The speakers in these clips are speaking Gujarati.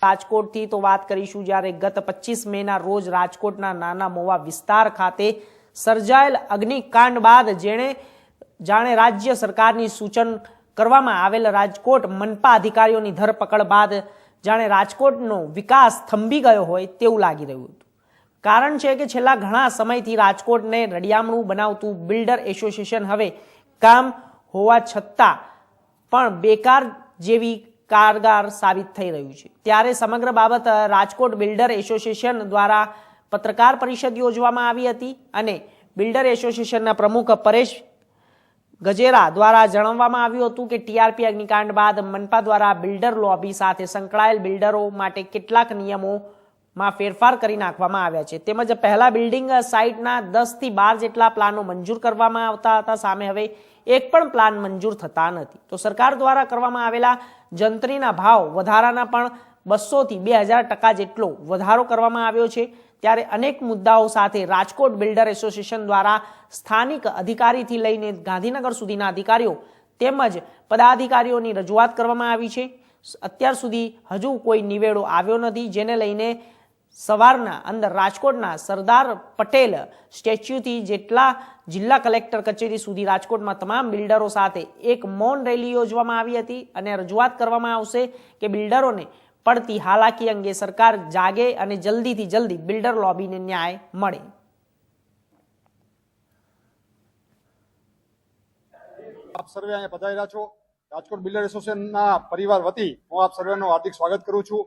રાજકોટથી તો વાત કરીશું, જ્યારે ગત 25 મેના રોજ રાજકોટના નાના મોવા વિસ્તાર ખાતે સર્જાયેલ અગ્નિકાંડ બાદ જાણે રાજ્ય સરકારની સૂચન કરવામાં આવેલ રાજકોટ મનપા અધિકારીઓની ધરપકડ બાદ જાણે રાજકોટનો વિકાસ થંભી ગયો હોય તેવું લાગી રહ્યું હતું। કારણ છે કે છેલ્લા ઘણા સમયથી રાજકોટને રડિયામણું બનાવતું બિલ્ડર એસોસિએશન હવે કામ હોવા છતાં પણ બેકાર જેવી કારગર સાબિત થઈ રહ્યું છે। ત્યારે સમગ્ર બાબત રાજકોટ બિલ્ડર એસોસિએશન દ્વારા પત્રકાર પરિષદ યોજવામાં આવી હતી અને બિલ્ડર એસોસિએશનના પ્રમુખ પરેશ ગજેરા દ્વારા જણાવવામાં આવ્યું હતું કે ટીઆરપી અગ્નિકાંડ બાદ મનપા દ્વારા બિલ્ડર લોબી સાથે સંકળાયેલ બિલ્ડરો માટે કેટલાક નિયમોમાં ફેરફાર કરી નાખવામાં આવ્યા છે। તેમજ પહેલા બિલ્ડિંગ સાઇટના 10 થી 12 જેટલા પ્લાનો મંજૂર કરવામાં આવતા હતા, સામે હવે એક પણ પ્લાન મંજૂર થતા નથી। તો સરકાર દ્વારા કરવામાં આવેલા જંત્રીના ભાવ વધારાના પણ 200 થી 2000% જેટલો વધારો કરવામાં આવ્યો છે। ત્યારે અનેક મુદ્દાઓ સાથે રાજકોટ બિલ્ડર એસોસિએશન દ્વારા સ્થાનિક અધિકારીથી લઈને ગાંધીનગર સુધીના અધિકારીઓ તેમજ પદાધિકારીઓની રજૂઆત કરવામાં આવી છે। અત્યાર સુધી હજુ કોઈ નિવેડો આવ્યો નથી, જેને લઈને સવારના અંદર રાજકોટના સરદાર પટેલ સ્ટેચ્યુથી જેટલા જિલ્લા કલેક્ટર કચેરી સુધી રાજકોટમાં તમામ બિલ્ડરો સાથે એક મૌન રેલી યોજવામાં આવી હતી અને રજૂઆત કરવામાં આવશે કે બિલ્ડરોને પડતી હાલાકી અંગે સરકાર જાગે અને જલ્દીથી જલ્દી બિલ્ડર લોબીને ન્યાય મળે। આપ સર્વે અહીંયા પધારેલા છો। રાજકોટ બિલ્ડર એસોસિએશનના પરિવાર વતી હું આપ સર્વેનું હાર્દિક સ્વાગત કરું છું।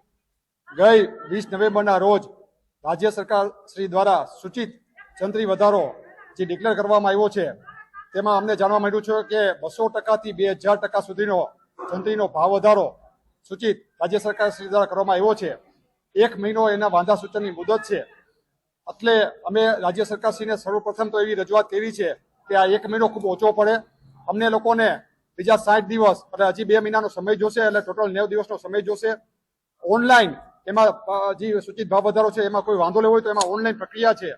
ગઈ 20 નવેમ્બરના રોજ રાજ્ય સરકાર શ્રી દ્વારા સૂચિત જંત્રી વધારો જે ડિક્લેર કરવામાં આવ્યો છે, તેમાં અમને જાણવા મળ્યું છે કે 200% થી 2000% સુધીનો જંત્રીનો ભાવ વધારો સૂચિત રાજ્ય સરકાર શ્રી દ્વારા કરવામાં આવ્યો છે। 1 મહિનો એના વાંધા સૂચનની મુદત છે, એટલે અમે રાજ્ય સરકારશ્રીને સર્વપ્રથમ તો એવી રજૂઆત કરી છે કે આ 1 મહિનો ખૂબ ઓછો પડે, અમને લોકોને બીજા 60 દિવસ એટલે હજી 2 મહિનાનો સમય જોશે, એટલે ટોટલ 90 દિવસનો સમય જોશે। ઓનલાઈન એમાં જે સૂચિત ભાવ વધારો છે એમાં કોઈ વાંધો લેવો હોય તો એમાં ઓનલાઈન પ્રક્રિયા છે,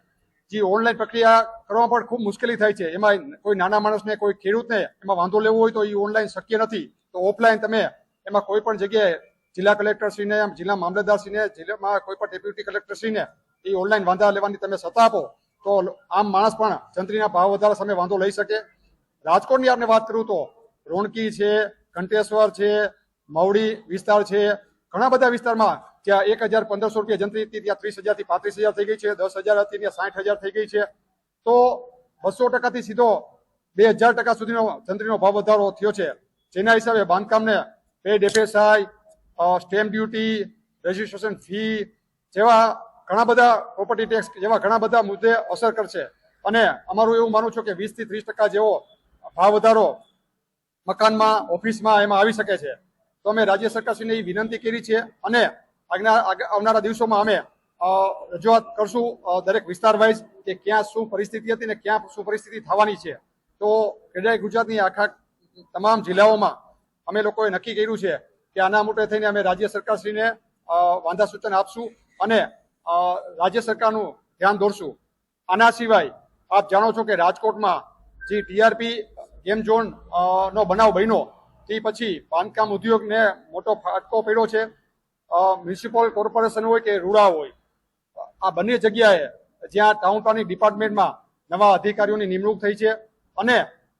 જે ઓનલાઈન પ્રક્રિયા કરવામાં પણ ખૂબ મુશ્કેલી થાય છે। એમાં કોઈ નાના માણસને કોઈ ખેડૂતને એમાં વાંધો લેવો હોય તો એ ઓનલાઈન શક્ય નથી। તો ઓફલાઈન તમે એમાં કોઈ પણ જગ્યાએ જિલ્લા કલેક્ટરશ્રીને, જિલ્લા મામલતદારશ્રીને, જિલ્લામાં કોઈ પણ ડેપ્યુટી કલેક્ટરશ્રીને એ ઓનલાઈન વાંધા લેવાની તમે સત્તા આપો તો આમ માણસ પણ જંત્રીના ભાવ વધારા સામે વાંધો લઈ શકે। રાજકોટની આપણે વાત કરું તો રોણકી છે, ઘંટેશ્વર છે, મવડી વિસ્તાર છે, ઘણા બધા વિસ્તારમાં જ્યાં 1000-1500 રૂપિયા જંત્રી હતી ત્યાં 30,000 થી 35,000 થઈ ગઈ છે, 10,000 હતી ત્યાં 60,000 થઈ ગઈ છે। તો 200% થી સીધો 2000% સુધીનો જંત્રીનો ભાવ વધારો થયો છે, જેના હિસાબે બાંધકામને paid FSI, stamp duty, registration fee જેવા ઘણા બધા પ્રોપર્ટી ટેક્સ જેવા ઘણા બધા મુદ્દે અસર કરશે। અને અમારું એવું માનવું છે કે 20 થી 30% જેવો ભાવ વધારો મકાનમાં, ઓફિસમાં એમાં આવી શકે છે। તો અમે રાજ્ય સરકારશ્રીને એ વિનંતી કરી છે અને આવનારા દિવસોમાં અમે રજૂઆત કરશું દરેક વિસ્તાર વાઇઝ કે ક્યાં શું પરિસ્થિતિ હતી ને ક્યાં શું પરિસ્થિતિ થવાની છે। તો ખેડા ગુજરાતની આખા તમામ જિલ્લાઓમાં અમે લોકોએ નક્કી કર્યું છે કે આના માટે થઈને અમે રાજ્ય સરકારશ્રીને વાંધા સૂચન આપશું અને રાજ્ય સરકારનું ધ્યાન દોરશું। આના સિવાય આપ જાણો છો કે રાજકોટમાં જે ટીઆરપી ગેમ ઝોન નો બનાવ બન્યો તે પછી બાંધકામ ઉદ્યોગને મોટો ફટકો પડ્યો છે। મ્યુનિસિપલ કોર્પોરેશન હોય કે રૂડા હોય, આ બંને જગ્યાએ જ્યાં ટાઉન પ્લાનિંગ ડિપાર્ટમેન્ટમાં નવા અધિકારીઓની નિમણૂક થઈ છે અને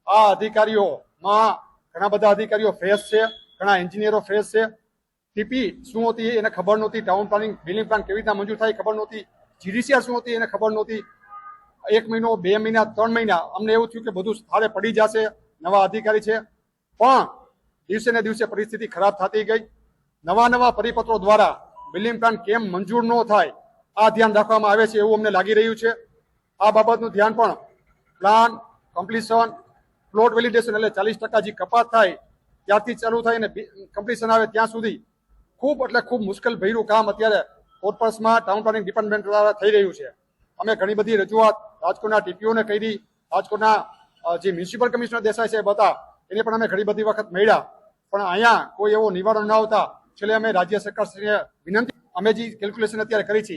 આ અધિકારીઓમાં ઘણા બધા અધિકારીઓ ફ્રેશ છે, ઘણા એન્જિનિયરો ફ્રેશ છે। ટીપી શું હતી એને ખબર નહોતી, ટાઉન પ્લાનિંગ બિલ્ડિંગ પ્લાન કેવી રીતના મંજૂર થાય ખબર નહોતી, જીડીસીઆર શું હતી એને ખબર નહોતી। 1 મહિનો, 2 મહિના, 3 મહિના અમને એવું થયું કે બધું સ્થળે પડી જશે, નવા અધિકારી છે, પણ દિવસે ને દિવસે પરિસ્થિતિ ખરાબ થતી ગઈ। નવા પરિપત્રો દ્વારા બિલ્ડિંગ પ્લાન કેમ મંજૂર ન થાય આ ધ્યાન રાખવામાં આવે છે એવું અમને લાગી રહ્યું છે। આ બાબતનું ધ્યાન પણ પ્લાન કમ્પ્લીશન, પ્લોટ વેલિડેશન એટલે 40% જે કપાત થાય ત્યારથી ચાલુ થાય અને કમ્પ્લીશન આવે ત્યાં સુધી ખૂબ એટલે ખૂબ મુશ્કેલ ભર્યું કામ અત્યારે કોર્પોરેશનમાં ટાઉન પ્લાનિંગ ડિપાર્ટમેન્ટ દ્વારા થઈ રહ્યું છે। અમે ઘણી બધી રજૂઆત રાજકોટના ટીપીઓને કરી, રાજકોટના જે મ્યુનિસિપલ કમિશનર દેસાઈ સાહેબ હતા એને પણ અમે ઘણી બધી વખત મળ્યા, પણ અહીંયા કોઈ એવો નિવારણ ન આવતા છેલ્લે અમે રાજ્ય સરકારશ્રીને વિનંતી, અમે જે કેલ્ક્યુલેશન અત્યારે કરી છે,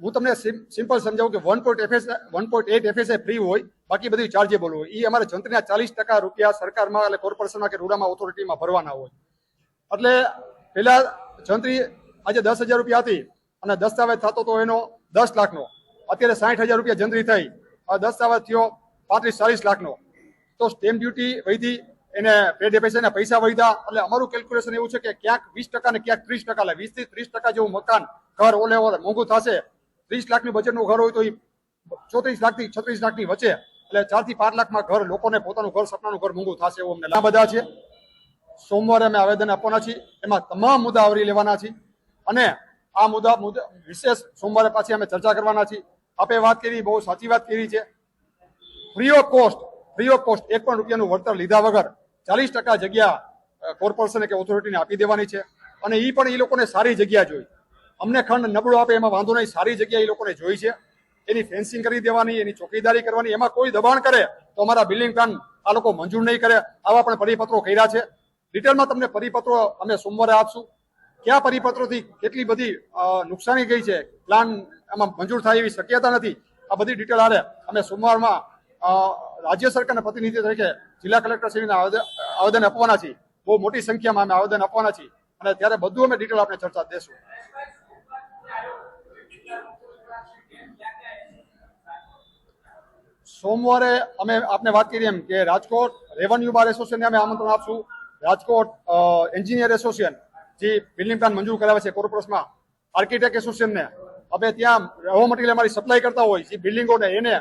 હું તમને સિમ્પલ સમજાવું કે 1.8 એફએસઆઈ ફ્રી હોય, બાકી બધી ચાર્જેબલ હોય। એ અમારે જંત્રીના 40% રૂપિયા સરકારમાં એટલે કોર્પોરેશનમાં કે રૂડામાં ઓથોરિટીમાં ભરવાના હોય। એટલે પેલા જંત્રી આજે 10,000 રૂપિયા હતી અને દસ્તાવેજ થતો તો એનો 10 લાખનો, અત્યારે 60,000 રૂપિયા જંત્રી થઈ, દસ્તાવેજ થયો 35-40 લાખનો. તો સ્ટેમ્પ ડ્યુટી વધી, એને પેડે પૈસા વધ્યા. એટલે અમારું કેલ્ક્યુલેશન એવું છે કે ક્યાંક 20% ને ક્યાંક 30%, એટલે 20 થી 30% જેવું મકાન ઘર ઓલે મોંઘું થશે. 30 લાખની બજેટનું ઘર હોય તો એ 34 લાખથી 36 લાખની વચ્ચે, એટલે 4 થી 5 લાખમાં ઘર લોકોને પોતાનું ઘર, સપનાનું ઘર મોંઘું થશે એવું અમને બધા છે. સોમવારે અમે આવેદન આપવાના છીએ, એમાં તમામ મુદ્દા આવરી લેવાના છીએ અને આ મુદ્દા વિશેષ સોમવારે પાછી અમે ચર્ચા કરવાના છીએ. આપે વાત કરી, બહુ સાચી વાત કરી છે. ફ્રી ઓફ કોસ્ટ 1 પણ રૂપિયાનું વળતર લીધા વગર 40% જગ્યા કોર્પોરેશને કે ઓથોરિટીને આપી દેવાની છે અને એ પણ એ લોકોને સારી જગ્યા જોઈ. અમને ખંડ નબળો આપે એમાં વાંધો નહીં, સારી જગ્યા એ લોકોને જોઈ છે. એની ફેન્સિંગ કરી દેવાની, એની ચોકીદારી કરવાની. એમાં કોઈ દબાણ કરે તો અમારા બિલ્ડિંગ પ્લાન આ લોકો મંજૂર નહીં કરે. આવા પણ પરિપત્રો કર્યા છે. ડિટેલમાં તમને પરિપત્રો અમે સોમવારે આપશું. કયા પરિપત્રોથી કેટલી બધી નુકસાની ગઈ છે, પ્લાન એમાં મંજૂર થાય એવી શક્યતા નથી, આ બધી ડિટેલ આરે અમે સોમવારમાં રાજ્ય સરકારના પ્રતિનિધિ તરીકે જિલ્લા કલેક્ટર શ્રીને આવેદન આપવાના છીએ. બહુ મોટી સંખ્યામાં અમે આવેદન આપવાના છીએ અને ત્યારે બધું અમે ડિટેલ આપણે ચર્ચા દેશું. સોમવારે અમે આપને વાત કરી એમ કે રાજકોટ રેવન્યુ બાર એસોસિએશનને અમે આમંત્રણ આપશું. રાજકોટ એન્જિનિયર એસોસિએશન જે બિલ્ડિંગ પ્લાન મંજૂર કરાવે છે કોર્પોરેશનમાં, આર્કિટેક્ટ એસોસિએશનને, હવે ત્યાં રો મટીરિયલ અમારી સપ્લાય કરતા હોય જે બિલ્ડિંગોને એને,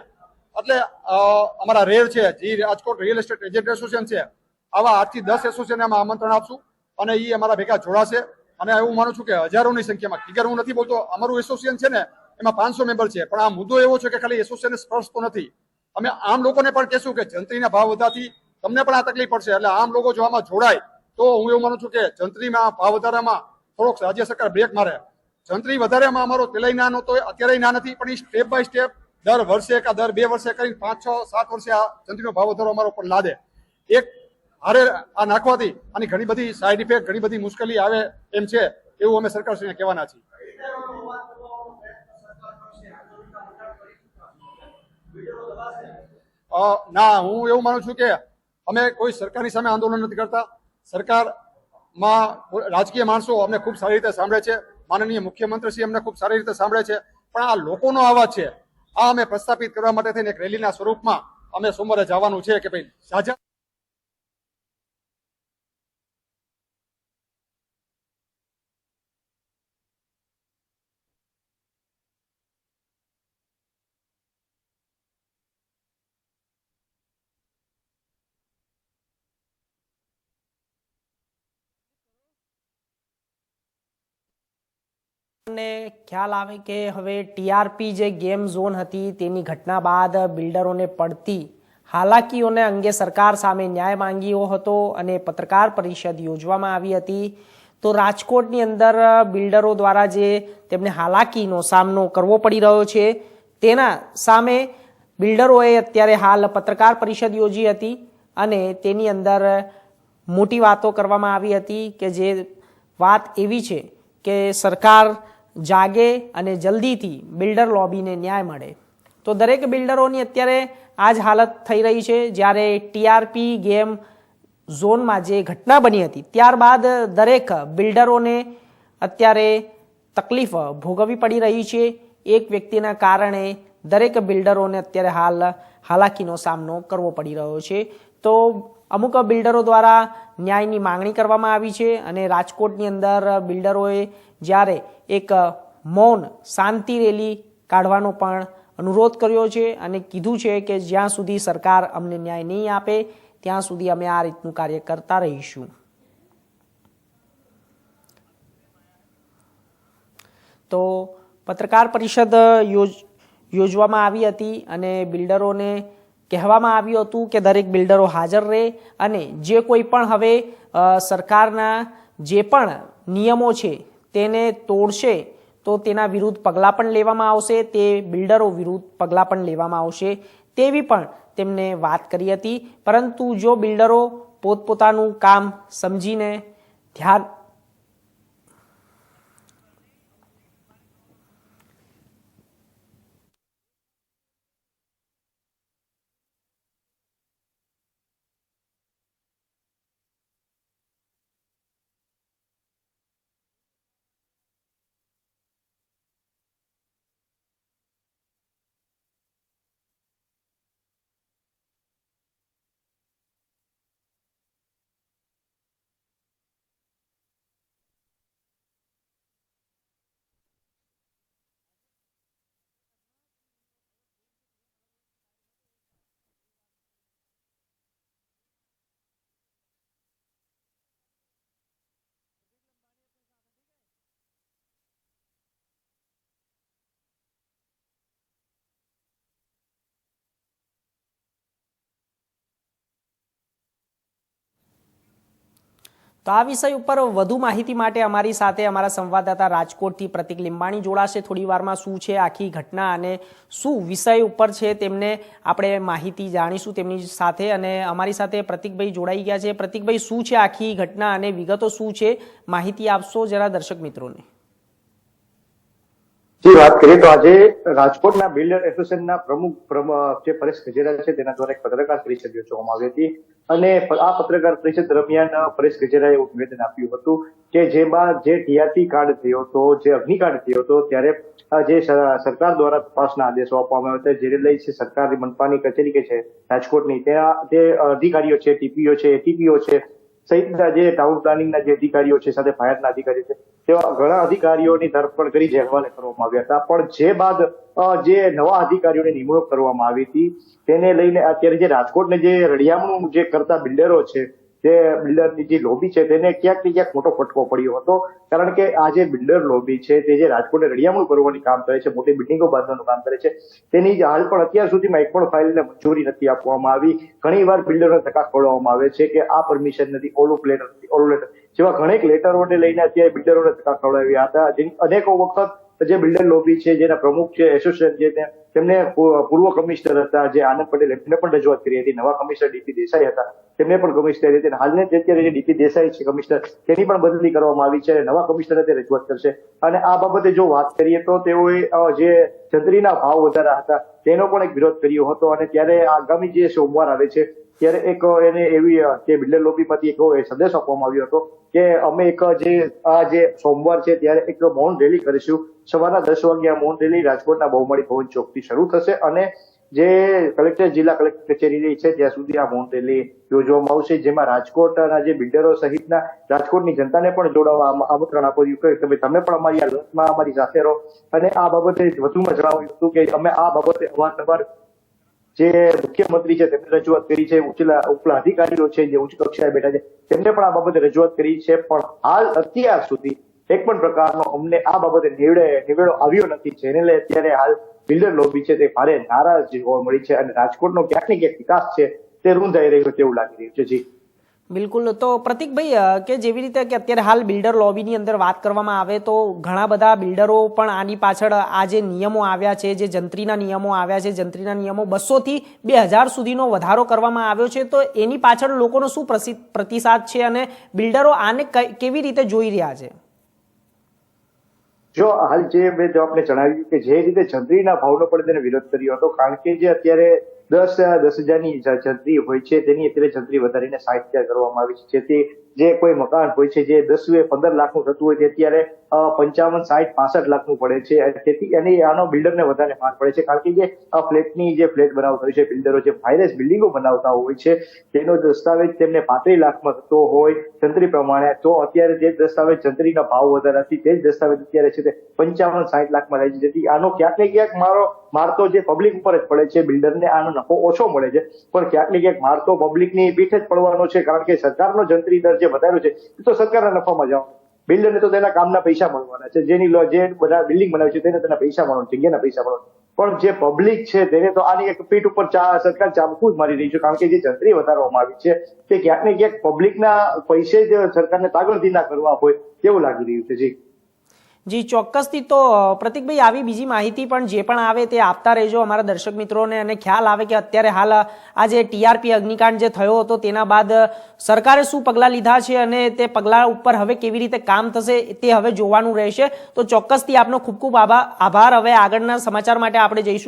એટલે અમારા રેર છે જે Rajkot real estate agent association છે, આવા 8 થી 10 એસોસિએશનને અમે આમંત્રણ આપશું અને એ અમારા ભેગા જોડાશે. અને એવું માનું છું કે હજારોની સંખ્યામાં, ફિગર હું નથી બોલતો, અમારું એસોસિએશન છે ને એમાં 500 મેમ્બર છે, પણ આ મુદ્દો એવો છે કે ખાલી એસોસિએશનને સ્પર્શતો નથી. અમે આમ લોકોને પણ કહેશું કે જંત્રીના ભાવ વધવાથી તમને પણ આ તકલીફ પડશે, એટલે આમ લોકો જો આમાં જોડાય તો હું એવું માનું છું કે જંત્રીમાં ભાવ વધારામાં થોડોક રાજ્ય સરકાર બ્રેક મારે. જંત્રી વધારેમાં અમારો પેલાય ના નહોતો, અત્યારે ના નથી, પણ એ સ્ટેપ બાય સ્ટેપ દર વર્ષે કે દર 2 વર્ષે કરીને 5, 6, 7 વર્ષે આ જંત્રીનો ભાવ વધારો અમારો પર લાદે. એક હારે આ નાખવાથી આની ઘણી બધી સાઈડ ઇફેક્ટ, ઘણી બધી મુશ્કેલી આવે એમ છે, એવું અમે સરકારશ્રીને કહેવાના છીએ. ના, હું એવું માનું છું કે અમે કોઈ સરકારની સામે આંદોલન નથી કરતા. સરકારમાં રાજકીય માણસો અમને ખૂબ સારી રીતે સાંભળે છે, માનનીય મુખ્યમંત્રીશ્રી અમને ખૂબ સારી રીતે સાંભળે છે, પણ આ લોકોનો અવાજ છે, આ અમે પ્રસ્થાપિત કરવા માટે થઈને એક રેલીના સ્વરૂપમાં અમે સોમવારે જવાનું છે કે ભાઈ સાજા ને ખ્યાલ આવે કે હવે ટીઆરપી જે ગેમ ઝોન હતી તેની ઘટના બાદ બિલ્ડરોને પડતી હાલાકીઓને અંગે સરકાર સામે ન્યાય માંગ્યો હતો અને પત્રકાર પરિષદ યોજવામાં આવી હતી. તો રાજકોટની અંદર બિલ્ડરો દ્વારા જે તેમને હાલાકીનો સામનો કરવો પડી રહ્યો છે તેના સામે બિલ્ડરોએ અત્યારે હાલ પત્રકાર પરિષદ યોજી હતી અને તેની અંદર મોટી વાતો કરવામાં આવી હતી કે જે વાત એવી છે કે સરકાર જાગે અને જલ્દીથી બિલ્ડર લોબીને ન્યાય મળે. તો દરેક બિલ્ડરોની અત્યારે આ જ હાલત થઈ રહી છે. જ્યારે ટીઆરપી ગેમ ઝોનમાં જે ઘટના બની હતી ત્યારબાદ દરેક બિલ્ડરોને અત્યારે તકલીફ ભોગવવી પડી રહી છે. એક વ્યક્તિના કારણે દરેક બિલ્ડરોને અત્યારે હાલ હાલાકીનો સામનો કરવો પડી રહ્યો છે. તો અમુક બિલ્ડરો દ્વારા ન્યાયની માંગણી કરવામાં આવી છે અને રાજકોટની અંદર બિલ્ડરોએ જ્યારે એક મૌન શાંતિ રેલી કાઢવાનો પણ અનુરોધ કર્યો છે અને કીધું છે કે જ્યાં સુધી સરકાર અમને ન્યાય નહીં આપે ત્યાં સુધી અમે આ રીતનું કાર્ય કરતા રહીશું. તો પત્રકાર પરિષદ યોજવામાં આવી હતી અને બિલ્ડરોને કહેવામાં આવ્યું હતું કે દરેક બિલ્ડરો હાજર રહે અને જે કોઈ પણ હવે સરકારના જે પણ નિયમો છે તેને તોડશે તો તેના વિરુદ્ધ પગલાં પણ લેવામાં આવશે, તે બિલ્ડરો વિરુદ્ધ પગલાં પણ લેવામાં આવશે તેવી પણ તેમને વાત કરી હતી. પરંતુ જો બિલ્ડરો પોતપોતાનું કામ સમજીને ધ્યાન તો આ વિષય ઉપર વધુ માહિતી માટે અમારી સાથે અમારા સંવાદદાતા રાજકોટથી પ્રતિક લીંબાણી જોડાશે થોડી વારમાં. શું છે આખી ઘટના અને શું વિષય ઉપર છે તેમને આપણે માહિતી જાણીશું તેમની સાથે. અને અમારી સાથે પ્રતિકભાઈ જોડાઈ ગયા છે. પ્રતિકભાઈ, શું છે આખી ઘટના અને વિગતો શું છે, માહિતી આપશો જરા દર્શક મિત્રોને. જી, વાત કરીએ તો આજે રાજકોટના બિલ્ડર એસોસિએશનના પ્રમુખ જે પરેશ ગજેરા છે તેના દ્વારા એક પત્રકાર પરિષદ યોજવામાં આવી હતી અને આ પત્રકાર પરિષદ દરમિયાન પરેશ ગજેરાએ એવું નિવેદન આપ્યું હતું કે જેમાં જે ટીઆરપી કાર્ડ થયો હતો, જે અગ્નિકાંડ થયો હતો, ત્યારે જે સરકાર દ્વારા તપાસના આદેશો આપવામાં આવ્યા હતા, જેને લઈ છે સરકારી મનપાની કચેરી કે છે રાજકોટની, ત્યાં જે અધિકારીઓ છે, ટીપીઓ છે, એટીપીઓ છે સહિતના જે ટાઉન પ્લાનિંગના જે અધિકારીઓ છે, સાથે ફાયરના અધિકારીઓ છે, તેવા ઘણા અધિકારીઓની ધરપકડ કરી જેલ હવાલે કરવામાં આવ્યા હતા. પણ જે બાદ જે નવા અધિકારીઓની નિમણૂક કરવામાં આવી હતી તેને લઈને અત્યારે જે રાજકોટને જે રળિયામણું જે કરતા બિલ્ડરો છે, જે બિલ્ડરની જે લોબી છે, તેને ક્યાંક ને ક્યાંક મોટો ફટકો પડ્યો હતો. કારણ કે આ જે બિલ્ડર લોબી છે તે જે રાજકોટને રળિયામણું કરવાનું કામ કરે છે, મોટી બિલ્ડિંગો બાંધવાનું કામ કરે છે, તેની હાલ પણ અત્યાર સુધીમાં એક પણ ફાઇલને મંજૂરી નથી આપવામાં આવી. ઘણી વાર બિલ્ડરોને ધક્કા ખવડાવવામાં આવે છે કે આ પરમિશન નથી, ઓલું લેટર નથી, ઓલું લેટર, જેવા ઘણેક લેટરોને લઈને અત્યારે બિલ્ડરોને ધક્કા ખવડાવ્યા હતા. અનેકો વખત જે બિલ્ડર લોબી છે, જેના પ્રમુખ છે, એસોસિએશન છે, તેમને પૂર્વ કમિશનર હતા જે આનંદ પટેલ, એમને પણ રજૂઆત કરી હતી. નવા કમિશનર ડીપી દેસાઈ હતા, તેમને પણ કમિશનર હતી. હાલને અત્યારે જે ડીપી દેસાઈ છે કમિશનર, તેની પણ બદલી કરવામાં આવી છે. નવા કમિશનર તે રજૂઆત કરશે. અને આ બાબતે જો વાત કરીએ તો તેઓએ જે જંત્રીના ભાવ વધારા હતા તેનો પણ એક વિરોધ કર્યો હતો. અને ત્યારે આગામી જે સોમવાર આવે છે ત્યારે એક એને એવી જે બિલ્ડર લોબીમાંથી એક સંદેશ આપવામાં આવ્યો હતો કે અમે એક જે સોમવાર છે ત્યારે એક મૌન રેલી કરીશું. સવારના 10 વાગ્યા મૌન રેલી રાજકોટના બહુમાળી ભવન ચોકથી શરૂ થશે અને જે કલેક્ટર, જિલ્લા કલેક્ટર કચેરી છે ત્યાં સુધી આ મૌન રેલી યોજવામાં આવશે, જેમાં રાજકોટના જે બિલ્ડરો સહિતના રાજકોટની જનતાને પણ જોડાવા આમંત્રણ આપ્યું કે તમે પણ અમારી આ લડતમાં અમારી સાથે રહો. અને આ બાબતે વધુમાં જણાવ્યું હતું કે અમે આ બાબતે અવારનવાર જે મુખ્યમંત્રી છે તેમને રજૂઆત કરી છે, ઉપલા અધિકારીઓ છે જે ઉચ્ચ કક્ષાએ બેઠા છે તેમને પણ આ બાબતે રજૂઆત કરી છે. પણ હાલ અત્યાર સુધી એક પણ પ્રકારનો અમને આ બાબતે નિવેડો આવ્યો નથી, જેને લઈ અત્યારે હાલ બિલ્ડર લોબી છે તે ભારે નારાજ જોવા મળી છે અને રાજકોટનો ક્યાંક ને ક્યાંક વિકાસ છે તે રૂંધાઈ રહ્યો તેવું લાગી રહ્યું છે. જી બિલકુલ. તો પ્રતિકભાઈ, કે જેવી રીતે કે અત્યારે હાલ બિલ્ડર લોબીની અંદર વાત કરવામાં આવે તો ઘણા બધા બિલ્ડરો પણ આની પાછળ આ જે નિયમો આવ્યા છે, જે જંત્રીના નિયમો આવ્યા છે, જંત્રીના નિયમો 200 થી 2000 સુધીનો વધારો કરવામાં આવ્યો છે, તો એની પાછળ લોકોનો શું પ્રતિસાદ છે અને બિલ્ડરો આને કેવી રીતે જોઈ રહ્યા છે? જો હાલ જે મેં આપને જણાવ્યું કે જે રીતે જંત્રીના ભાવનો પણ તેને વિરોધ કર્યો હતો, કારણ કે જે અત્યારે 10,000ની જંત્રી હોય છે તેની અત્યારે જંત્રી વધારીને 60,000 કરવામાં આવી છે, જેથી જે કોઈ મકાન હોય છે જે 10-15 લાખનું થતું હોય તે અત્યારે 55, 60, 65 લાખનું પડે છે. તેથી આનો બિલ્ડરને વધારે માર પડે છે, કારણ કે જે ફ્લેટ બનાવતા હોય છે બિલ્ડરો, જે હાઈરેસ બિલ્ડિંગો બનાવતા હોય છે તેનો દસ્તાવેજ તેમને 35 લાખમાં થતો હોય જંત્રી પ્રમાણે, તો અત્યારે જે દસ્તાવેજ જંત્રીના ભાવ વધારાથી તે જ દસ્તાવેજ અત્યારે છે તે 55-60 લાખમાં રહે છે. જેથી આનો ક્યાંક ને ક્યાંક માર તો જે પબ્લિક ઉપર જ પડે છે, બિલ્ડરને આનો નફો ઓછો મળે છે, પણ ક્યાંક ને ક્યાંક માર તો પબ્લિકની પીઠે જ પડવાનો છે, કારણ કે સરકારનો જંત્રી દર જે વધાર્યો છે એ તો સરકારના નફામાં જવાનું, બિલ્ડરને તો તેના કામના પૈસા મળવાના છે, જે બધા બિલ્ડિંગ બનાવે છે તેને તેના પૈસા મળવાના, જગ્યાના પૈસા મળવાના. પણ જે પબ્લિક છે તેને તો આની એક પીઠ ઉપર સરકાર ચાબુક જ મારી રહી છે, કારણ કે જે જંત્રી વધારવામાં આવી છે તે ક્યાંક ને ક્યાંક પબ્લિકના પૈસે જ સરકારને તાગડધીના કરવા હોય તેવું લાગી રહ્યું છે. જી ચોક્કસથી. તો પ્રતિકભાઈ, આવી બીજી માહિતી પણ જે પણ આવે તે આપતા રહેજો અમારા દર્શક મિત્રોને, અને ખ્યાલ આવે કે અત્યારે હાલ આ જે ટીઆરપી અગ્નિકાંડ જે થયો હતો તેના બાદ સરકારે શું પગલાં લીધા છે અને તે પગલાં ઉપર હવે કેવી રીતે કામ થશે તે હવે જોવાનું રહેશે. તો ચોક્કસથી આપનો ખૂબ ખૂબ આભાર. હવે આગળના સમાચાર માટે આપણે જઈશું.